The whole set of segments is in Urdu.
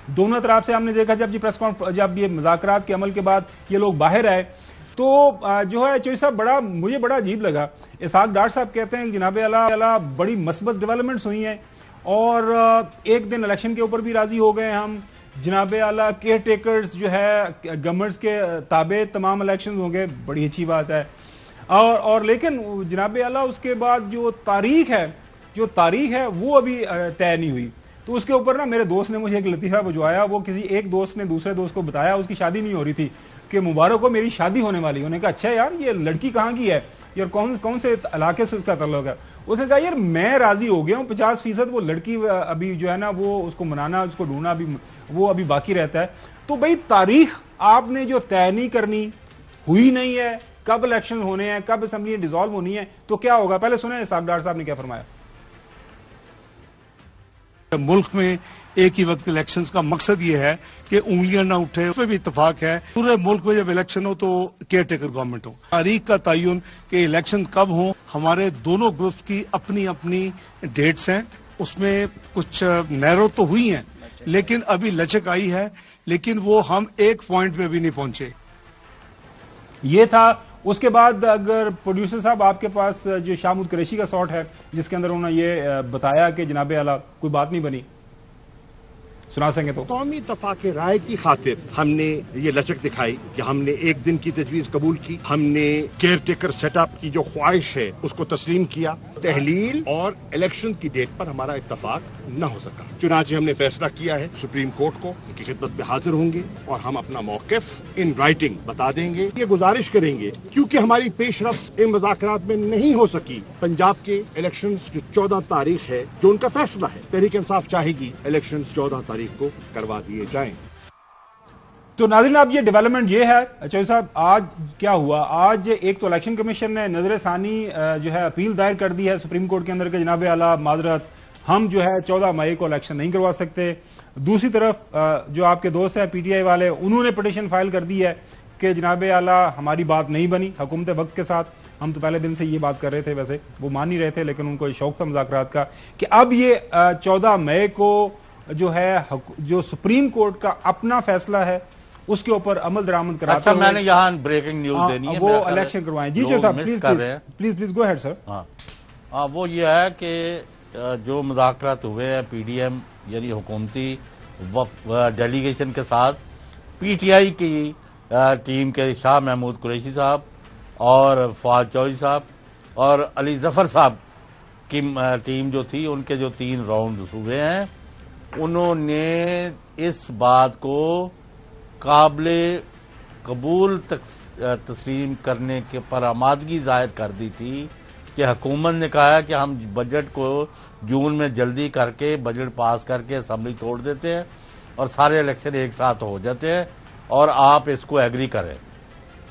دونوں طرف سے ہم نے دیکھا جب یہ مذاکرات کے عمل کے بعد یہ لوگ باہر آئے تو جو ہے چوہدری صاحب مجھے بڑا عجیب لگا. اسحاق ڈار صاحب کہتے ہیں جناب اعلیٰ بڑی مثبت ڈیولپمنٹس ہوئی ہیں اور ایک دن الیکشن کے اوپر بھی راضی ہو گئے ہم. جناب اعلیٰ کیئر ٹیکرز جو ہے گورنمنٹس کے تابع تمام الیکشن ہوں گے, بڑی اچھی بات ہے. اور لیکن جناب اعلیٰ اس کے بعد جو تاریخ ہے وہ ابھی طے نہیں ہوئی. تو اس کے اوپر نا میرے دوست نے مجھے ایک لطیفہ بجوایا. وہ کسی ایک دوست نے دوسرے دوست کو بتایا, اس کی شادی نہیں ہو رہی تھی, کہ مبارک ہو میری شادی ہونے والی. انہوں نے کہا اچھا یار یہ لڑکی کہاں کی ہے یار, کون سے علاقے سے اس کا تعلق ہے؟ اس نے کہا یار میں راضی ہو گیا ہوں 50%, وہ لڑکی ابھی جو ہے نا وہ اس کو منانا اس کو ڈھونڈنا وہ ابھی باقی رہتا ہے. تو بھئی تاریخ آپ نے جو طے نہیں کرنی, ہوئی نہیں ہے, کب الیکشن ہونے ہیں, کب اسمبلی ڈیزالو ہونی ہے, تو کیا ہوگا؟ پہلے سنیں اسحاق ڈار صاحب نے کیا فرمایا. ملک میں ایک ہی وقت الیکشنز کا مقصد یہ ہے کہ انگلیاں نہ اٹھے, اس میں بھی اتفاق ہے. پورے ملک میں جب الیکشن ہو تو کیئر ٹیکر گورنمنٹ ہو. تاریخ کا تعین کہ الیکشن کب ہوں, ہمارے دونوں گروپس کی اپنی اپنی ڈیٹس ہیں. اس میں کچھ نیرو تو ہوئی ہیں لیکن ابھی لچک آئی ہے, لیکن وہ ہم ایک پوائنٹ میں بھی نہیں پہنچے. یہ تھا. اس کے بعد اگر پروڈیوسر صاحب آپ کے پاس جو شاہ محمود قریشی کا شاٹ ہے جس کے اندر انہوں نے یہ بتایا کہ جناب اعلیٰ کوئی بات نہیں بنی, سنا سکیں تو. قومی اتفاق رائے کی خاطر ہم نے یہ لچک دکھائی کہ ہم نے ایک دن کی تجویز قبول کی, ہم نے کیئر ٹیکر سیٹ اپ کی جو خواہش ہے اس کو تسلیم کیا. تحلیل اور الیکشن کی ڈیٹ پر ہمارا اتفاق نہ ہو سکا, چنانچہ ہم نے فیصلہ کیا ہے سپریم کورٹ کو ان کی خدمت میں حاضر ہوں گے اور ہم اپنا موقف ان رائٹنگ بتا دیں گے. یہ گزارش کریں گے کیونکہ ہماری پیش رفت ان مذاکرات میں نہیں ہو سکی. پنجاب کے الیکشنز جو 14 تاریخ ہے جو ان کا فیصلہ ہے, تحریک انصاف چاہے گی الیکشنز 14 تاریخ کو کروا دیے جائیں. تو ناظرین اب یہ ڈیولپمنٹ یہ ہے. چوہدری صاحب آج کیا ہوا؟ آج ایک تو الیکشن کمیشن نے نظر ثانی جو ہے اپیل دائر کر دی ہے سپریم کورٹ کے اندر کہ جناب اعلیٰ معذرت ہم جو ہے 14 مئی کو الیکشن نہیں کروا سکتے. دوسری طرف جو آپ کے دوست ہیں پی ٹی آئی والے, انہوں نے پٹیشن فائل کر دی ہے کہ جناب اعلیٰ ہماری بات نہیں بنی حکومت وقت کے ساتھ. ہم تو پہلے دن سے یہ بات کر رہے تھے, ویسے وہ مان نہیں رہے تھے لیکن ان کو شوق تھا مذاکرات کا, کہ اب یہ 14 مئی کو جو ہے جو سپریم کورٹ کا اپنا فیصلہ ہے اس کے اوپر عمل درآمد کراتے ہوئے. اچھا میں نے یہاں بریکنگ نیوز دینی ہے, وہ الیکشن کروائیں. جی صاحب پلیز گو ہیڈ سر. ہاں وہ یہ ہے کہ جو مذاکرات ہوئے ہیں پی ڈی ایم یعنی حکومتی ڈیلیگیشن کے ساتھ پی ٹی آئی کی ٹیم کے شاہ محمود قریشی صاحب اور فواد چودھری صاحب اور علی ظفر صاحب کی ٹیم جو تھی, ان کے جو 3 راؤنڈ ہوئے ہیں, انہوں نے اس بات کو قابل قبول تسلیم کرنے کے پر آمادگی ظاہر کر دی تھی کہ حکومت نے کہا ہے کہ ہم بجٹ کو جون میں جلدی کر کے بجٹ پاس کر کے اسمبلی توڑ دیتے ہیں اور سارے الیکشن ایک ساتھ ہو جاتے ہیں اور آپ اس کو ایگری کریں.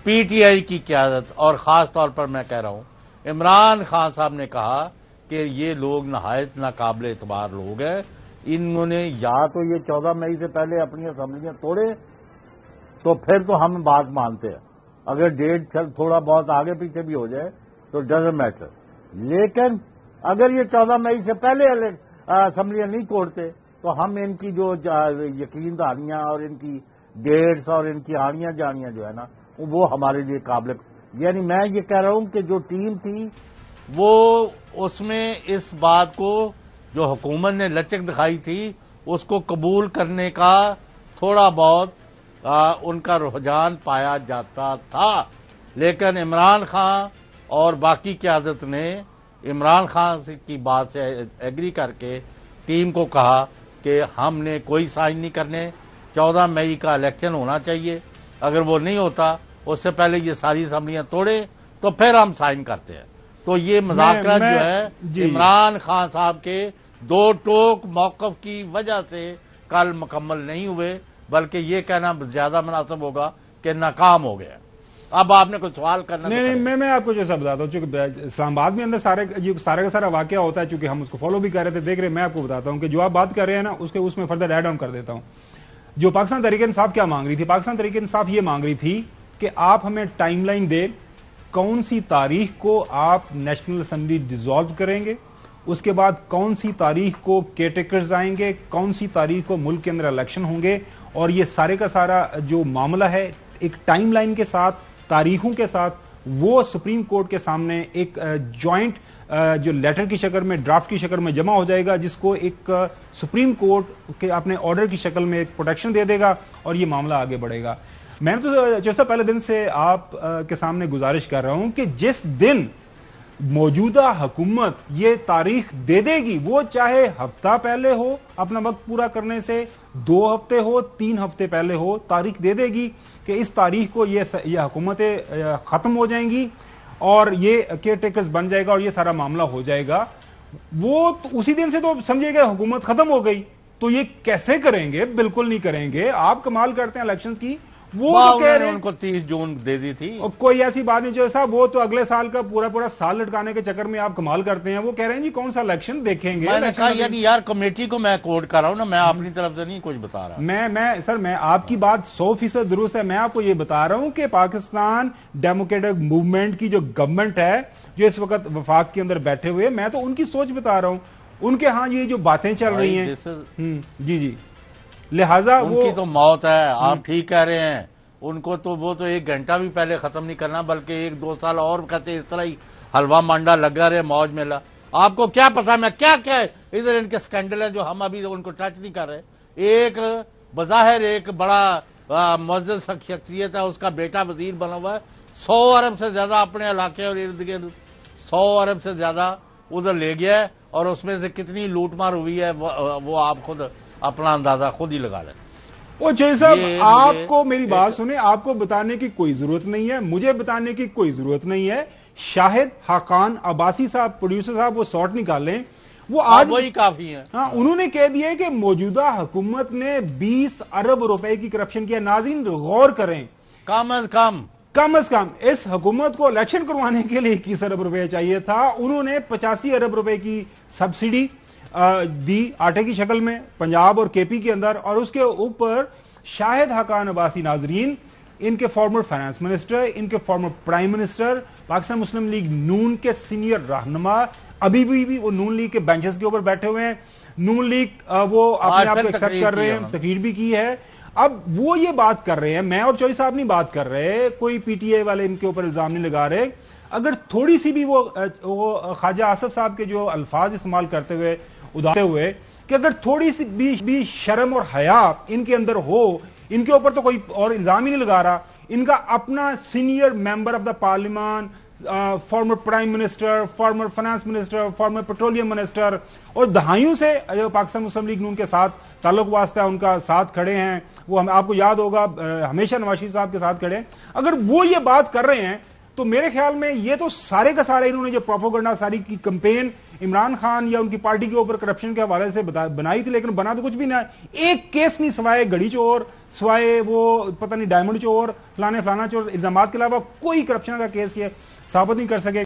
پی ٹی آئی کی قیادت اور خاص طور پر میں کہہ رہا ہوں عمران خان صاحب نے کہا کہ یہ لوگ نہایت ناقابل اعتبار لوگ ہیں. انہوں نے یا تو یہ 14 مئی سے پہلے اپنی اسمبلیاں توڑے تو پھر تو ہم بات مانتے ہیں, اگر ڈیٹ تھوڑا بہت آگے پیچھے بھی ہو جائے تو ڈزنٹ میٹر, لیکن اگر یہ 14 مئی سے پہلے اسمبلیاں نہیں توڑتے تو ہم ان کی جو یقین دہانیاں اور ان کی ڈیٹس اور ان کی آنیاں جانیاں جو ہے نا وہ ہمارے لیے قابل, یعنی میں یہ کہہ رہا ہوں کہ جو ٹیم تھی وہ اس میں اس بات کو جو حکومت نے لچک دکھائی تھی اس کو قبول کرنے کا تھوڑا بہت ان کا رجحان پایا جاتا تھا. لیکن عمران خان اور باقی قیادت نے عمران خان کی بات سے ایگری کر کے ٹیم کو کہا کہ ہم نے کوئی سائن نہیں کرنے, 14 مئی کا الیکشن ہونا چاہیے, اگر وہ نہیں ہوتا اس سے پہلے یہ ساری اسمبلیاں توڑے تو پھر ہم سائن کرتے ہیں. تو یہ مذاکرات جو ہے عمران خان صاحب کے 2 ٹوک موقف کی وجہ سے کل مکمل نہیں ہوئے, بلکہ یہ کہنا زیادہ مناسب ہوگا کہ ناکام ہو گیا. اب آپ نے کوئی سوال کرنا؟ نہیں, میں آپ کو جیسا بتاتا ہوں, چونکہ اسلام آباد میں اندر سارے کا سارا واقعہ ہوتا ہے, چونکہ ہم اس کو فالو بھی کر رہے تھے, دیکھ رہے, میں آپ کو بتاتا ہوں کہ جو آپ بات کر رہے ہیں نا اس میں فردر ایڈ آن کر دیتا ہوں. جو پاکستان تحریک انصاف کیا مانگ رہی تھی, پاکستان تحریک انصاف یہ مانگ رہی تھی کہ آپ ہمیں ٹائم لائن دے, کون سی تاریخ کو آپ نیشنل اسمبلی ڈیزالو کریں گے اس کے بعد کون سی تاریخ کو کیئر ٹیکرز آئیں گے, کون سی تاریخ کو ملک کے اندر الیکشن ہوں گے, اور یہ سارے کا سارا جو معاملہ ہے ایک ٹائم لائن کے ساتھ, تاریخوں کے ساتھ, وہ سپریم کورٹ کے سامنے ایک جوائنٹ جو لیٹر کی شکل میں, ڈرافٹ کی شکل میں جمع ہو جائے گا, جس کو ایک سپریم کورٹ کے اپنے آرڈر کی شکل میں ایک پروٹیکشن دے دے گا اور یہ معاملہ آگے بڑھے گا. میں تو جیسا پہلے دن سے آپ کے سامنے گزارش کر رہا ہوں کہ جس دن موجودہ حکومت یہ تاریخ دے دے گی, وہ چاہے ہفتہ پہلے ہو اپنا وقت پورا کرنے سے, 2 ہفتے ہو, 3 ہفتے پہلے ہو, تاریخ دے دے گی کہ اس تاریخ کو یہ حکومتیں ختم ہو جائیں گی اور یہ کیئر ٹیکرز بن جائے گا اور یہ سارا معاملہ ہو جائے گا, وہ اسی دن سے تو سمجھے گا حکومت ختم ہو گئی. تو یہ کیسے کریں گے؟ بالکل نہیں کریں گے. آپ کمال کرتے ہیں الیکشنز کی, وہ تو کہہ رہے ہیں ان کو 30 جون دے دی تھی. کوئی ایسی بات نہیں جو صاحب, وہ تو اگلے سال کا پورا سال لٹکانے کے چکر میں آپ کمال کرتے ہیں. وہ کہہ رہے ہیں جی کون سا الیکشن دیکھیں گے. میں نے کہا یعنی یار کمیٹی کو میں کوٹ کر رہا ہوں نا, میں اپنی طرف سے نہیں کچھ بتا رہا. میں آپ کی بات 100% درست ہے. میں آپ کو یہ بتا رہا ہوں کہ پاکستان ڈیموکریٹک موومنٹ کی جو گورنمنٹ ہے, جو اس وقت وفاق کے اندر بیٹھے ہوئے, میں تو ان کی سوچ بتا رہا ہوں. ان کے ہاں یہ جو باتیں چل رہی ہیں, جی لہذا ان کی تو موت ہے. آپ ٹھیک کہہ رہے ہیں. ان کو تو وہ تو 1 گھنٹہ بھی پہلے ختم نہیں کرنا, بلکہ 1-2 سال اور کہتے اس طرح ہی حلوہ مانڈا لگا رہے, موج میلہ. آپ کو کیا پتا میں کیا ادھر ان کے سکینڈل ہے جو ہم ابھی ان کو ٹچ نہیں کر رہے. ایک بظاہر ایک بڑا معزز شخصیت ہے, اس کا بیٹا وزیر بنا ہوا ہے, 100 ارب سے زیادہ اپنے علاقے اور ارد گرد 100 ارب سے زیادہ ادھر لے گیا ہے, اور اس میں سے کتنی لوٹ مار ہوئی ہے وہ آپ خود اپنا اندازہ خود ہی لگا لیں. وہ جی صاحب, آپ کو میری بات سنیں, آپ کو بتانے کی کوئی ضرورت نہیں ہے, مجھے بتانے کی کوئی ضرورت نہیں ہے. شاہد حقان عباسی صاحب, پروڈیوسر صاحب, وہ سارٹ نکالیں, وہ آج وہی کافی ہیں. ہاں, انہوں نے کہہ دیا کہ موجودہ حکومت نے 20 ارب روپے کی کرپشن کیا. ناظرین غور کریں, کم از کم اس حکومت کو الیکشن کروانے کے لیے 21 ارب روپے چاہیے تھا. انہوں نے 85 ارب روپے کی سبسڈی دی آٹے کی شکل میں پنجاب اور کے پی کے اندر, اور اس کے اوپر شاہد حقان عباسی, ناظرین, ان کے فارمر فائنانس منسٹر, ان کے فارمر پرائم منسٹر, پاکستان مسلم لیگ نون کے سینئر رہنما, ابھی بھی وہ نون لیگ کے بینچز کے اوپر بیٹھے ہوئے ہیں. نون لیگ وہ اپنے آپ کو ایکسپٹ کر رہے ہیں, تقریر بھی کی ہے. اب وہ یہ بات کر رہے ہیں, میں اور چوئی صاحب نہیں بات کر رہے, کوئی پی ٹی آئی والے ان کے اوپر الزام نہیں لگا رہے. اگر تھوڑی سی بھی وہ خواجہ آصف صاحب کے جو الفاظ استعمال کرتے ہوئے ادارتے ہوئے, کہ اگر تھوڑی سی بھی شرم اور حیا ان کے اندر ہو, ان کے اوپر تو کوئی اور الزام ہی نہیں لگا رہا. ان کا اپنا سینئر ممبر آف دا پارلیمان, former prime minister, former finance minister, former petroleum minister, اور دہائیوں سے پاکستان مسلم لیگ نون کے ساتھ تعلق واسطہ ان کا ساتھ کھڑے ہیں. وہ آپ کو یاد ہوگا ہمیشہ نواز شریف صاحب کے ساتھ کھڑے ہیں. اگر وہ یہ بات کر رہے ہیں تو میرے خیال میں یہ تو سارے کا سارے انہوں نے جو پروپیگنڈا ساری کی کمپین عمران خان یا ان کی پارٹی کے اوپر کرپشن کے حوالے سے بنائی تھی, لیکن بنا تو کچھ بھی نہ. ایک کیس نہیں سوائے گڑی چور, سوائے وہ پتہ نہیں ڈائمنڈ چور, فلانا چور الزامات کے علاوہ کوئی کرپشن کا کیس یہ ثابت نہیں کر سکے.